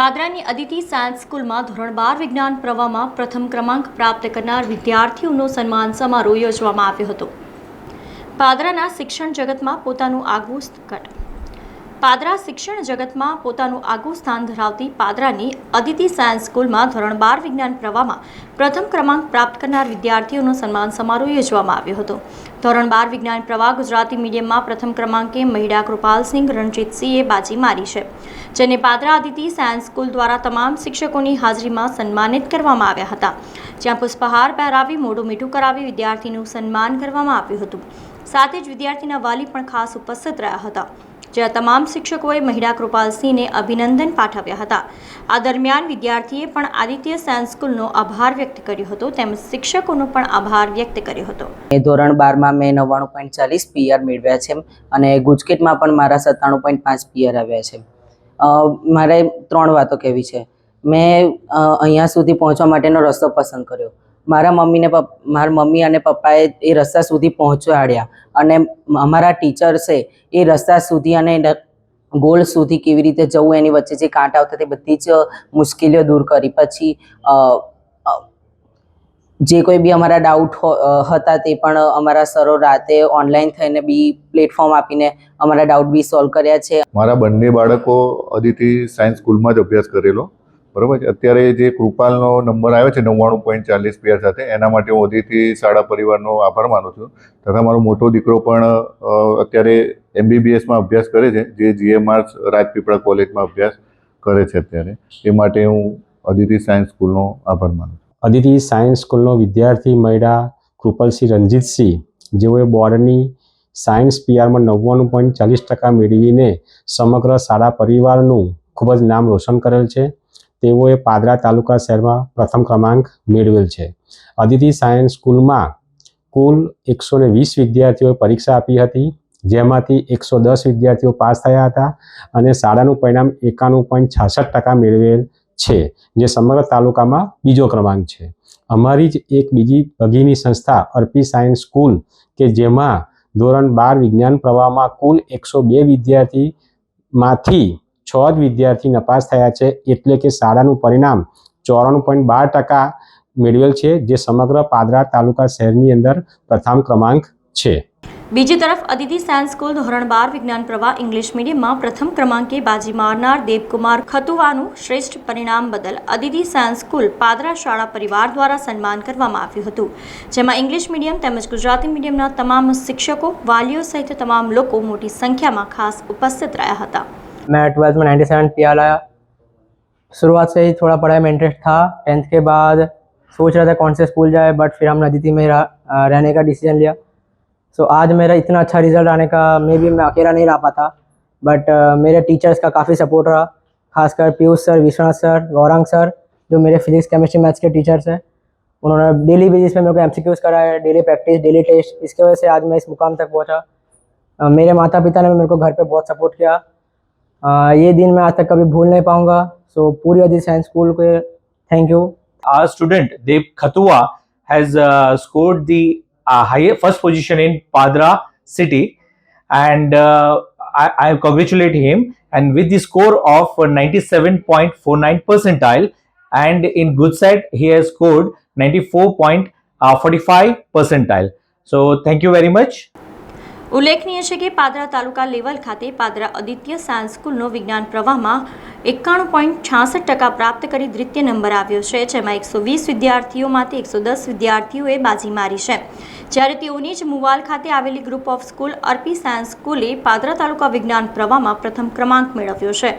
પાદરાની Aditi science સ્કૂલમાં ધોરણ 12 વિજ્ઞાન પ્રવાહમાં પ્રથમ ક્રમાંક પ્રાપ્ત કરનાર વિદ્યાર્થીઓનો સન્માન સમારોહ યોજવામાં આવ્યો હતો. પાદરાના શિક્ષણ જગતમાં પોતાનું આગવું પાદરા શિક્ષણ જગતમાં પોતાનું આગવું સ્થાન ધરાવતી પાદરાની અદિતિ સાયન્સ સ્કૂલમાં ધોરણ 12 વિજ્ઞાન પ્રવાહમાં પ્રથમ ક્રમાંક પ્રાપ્ત કરનાર વિદ્યાર્થીઓનો સન્માન સમારોહ યોજવામાં આવ્યો હતો. ધોરણ 12 વિજ્ઞાન પ્રવાહ ગુજરાતી મીડિયમમાં પ્રથમ ક્રમાંકે મહિડા કૃપાલસિંહ રણજીતસિંહે બાજી મારી છે, જેને પાદરા અદિતિ સાયન્સ સ્કૂલ દ્વારા તમામ શિક્ષકોની હાજરીમાં સન્માનિત કરવામાં આવ્યા હતા, જ્યાં પુષ્પહાર પહેરાવી મોઢું મીઠું કરાવી વિદ્યાર્થીનું સન્માન કરવામાં આવ્યું હતું. સાથે જ વિદ્યાર્થીના વાલી પણ ખાસ ઉપસ્થિત રહ્યા હતા, જ્યાં તમામ શિક્ષકોએ મહિડા કૃપાલસિંહને અભિનંદન પાઠવ્યા હતા. આ દરમિયાન વિદ્યાર્થીએ પણ આદિત્ય સાયન્સ સ્કૂલનો આભાર વ્યક્ત કર્યો હતો, તેમજ શિક્ષકોનો પણ આભાર વ્યક્ત કર્યો હતો. ધોરણ 12માં મેં 99.40 PR મેળવ્યા છે અને ગુજકેટમાં પણ મારા 97.5 PR આવ્યા છે. મારે 3 વાતો કહેવી છે. મેં અહીંયા સુધી પહોંચવા માટેનો રસ્તો પસંદ કર્યો. મારા મમ્મી અને પપ્પાએ એ રસ્તા સુધી પહોંચાડ્યા અને અમારા ટીચર્સે એ રસ્તા સુધી અને ગોલ સુધી કેવી રીતે જવું એની વચ્ચે જે કાંટા આવતા તે બધી જ મુશ્કેલીઓ દૂર કરી. પછી જે કોઈ બી અમારા ડાઉટ હતા તે પણ અમારા સરો રાતે ઓનલાઈન થઈને બી પ્લેટફોર્મ આપીને અમારા ડાઉટ બી સોલ્વ કર્યા છે. મારા બંને બાળકો અદિતિ સાયન્સ સ્કૂલમાં જ અભ્યાસ કરેલો, બરાબર છે. અત્યારે જે કૃપાલનો નંબર આવ્યો છે 99.40 PR સાથે, એના માટે હું અદિતિ શાળા પરિવારનો આભાર માનું છું. તથા મારો મોટો દીકરો પણ અત્યારે MBBSમાં અભ્યાસ કરે છે, જે GMR રાજપીપળા કોલેજમાં અભ્યાસ કરે છે અત્યારે. એ માટે હું અદિતિ સાયન્સ સ્કૂલનો આભાર માનું છું. અદિતિ સાયન્સ સ્કૂલનો વિદ્યાર્થી મહિડા કૃપાલસિંહ રણજીતસિંહ, જેઓએ બોર્ડની સાયન્સ PRમાં 99.40% મેળવીને સમગ્ર શાળા પરિવારનું ખૂબ જ નામ રોશન કરેલ છે. તેઓએ પાદરા તાલુકા શહેરમાં પ્રથમ ક્રમાંક મેળવેલ છે. અદિતિ સાયન્સ સ્કૂલમાં કુલ 120 વિદ્યાર્થીઓએ પરીક્ષા આપી હતી, જેમાંથી 110 વિદ્યાર્થીઓ પાસ થયા હતા અને શાળાનું પરિણામ 91.66% મેળવેલ છે, જે સમગ્ર તાલુકામાં બીજો ક્રમાંક છે. અમારી જ એક બીજી ભગીની સંસ્થા અર્પી સાયન્સ સ્કૂલ કે જેમાં ધોરણ 12 વિજ્ઞાન પ્રવાહમાં કુલ 102 વિદ્યાર્થીમાંથી 6 જ વિદ્યાર્થી નપાસ થયા છે, એટલે કે શાળાનું પરિણામ 94.12% મેળવેલ છે, જે સમગ્ર પાદરા તાલુકા શહેરની અંદર પ્રથમ ક્રમાંક છે. બીજી તરફ અદિતિ સાયન્સ સ્કૂલ ધોરણ 12 વિજ્ઞાન પ્રવાહ ઇંગ્લિશ મીડિયમમાં પ્રથમ ક્રમાંકે બાજી મારનાર દેવકુમાર ખતુવાનું શ્રેષ્ઠ પરિણામ બદલ અદિતિ સાયન્સ સ્કૂલ પાદરા શાળા પરિવાર દ્વારા સન્માન કરવામાં આવ્યું હતું, જેમાં ઇંગ્લિશ મીડિયમ તેમજ ગુજરાતી મીડિયમના તમામ શિક્ષકો, વાલીઓ સહિત તમામ લોકો મોટી સંખ્યામાં खास उपस्थित રહ્યા હતા. मैं 12th में 97 PR आया. शुरुआत से ही थोड़ा पढ़ाई में इंटरेस्ट था. 10th के बाद सोच रहा था कौन से स्कूल जाए, बट फिर हमने अदिति में रहने का डिसीजन लिया. सो आज मेरा इतना अच्छा रिजल्ट आने का मैं अकेला नहीं रह पाता, बट मेरे टीचर्स का काफ़ी सपोर्ट रहा. खासकर Piyush sir, Vishwanath sir, Gaurang sir, जो मेरे फिजिक्स केमिस्ट्री मैथ्स के टीचर्स हैं, उन्होंने डेली बेसिस पे मेरे को MCQs कराए, डेली प्रैक्टिस, डेली टेस्ट. इसकी वजह से आज मैं इस मुकाम तक पहुंचा. मेरे माता पिता ने मेरे को घर पे बहुत सपोर्ट किया. ये दिन मैं आज तक कभी भूल नहीं पाऊंगा. सो पूरी अदिति साइंस स्कूल को thank you. Our student Dev Khatua has scored the highest first position in Padra city, and I congratulate him. And with the score of 97.49 percentile, and in good side he has scored 94.45 percentile. So thank you very much. ઉલ્લેખનીય છે કે પાદરા તાલુકા level ખાતે Padra અદિત્ય science સ્કૂલનો વિજ્ઞાન પ્રવાહમાં 91.66% પ્રાપ્ત કરી દ્વિતીય નંબર આવ્યો છે, જેમાં 120 વિદ્યાર્થીઓમાંથી 110 વિદ્યાર્થીઓએ બાજી મારી છે, જ્યારે તેઓની જ મુવાલ ખાતે આવેલી ગ્રુપ ઓફ સ્કૂલ અર્પી સાયન્સ સ્કૂલે પાદરા તાલુકા વિજ્ઞાન પ્રવાહમાં પ્રથમ ક્રમાંક મેળવ્યો છે,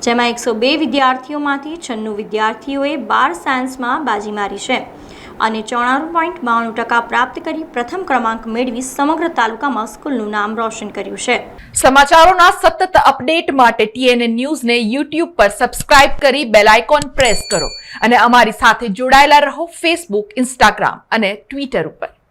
જેમાં 102 વિદ્યાર્થીઓમાંથી 96 વિદ્યાર્થીઓએ 12 સાયન્સમાં બાજી મારી છે અને 94.92% પ્રાપ્ત કરી પ્રથમ ક્રમાંક મેળવી સમગ્ર તાલુકામાં સ્કૂલનું નામ રોશન કર્યું છે. સમાચારોના સતત અપડેટ માટે TNN ન્યૂઝને YouTube પર સબસ્ક્રાઇબ કરી બેલ આઇકોન પ્રેસ કરો અને અમારી સાથે જોડાયેલા રહો Facebook, Instagram અને Twitter ઉપર.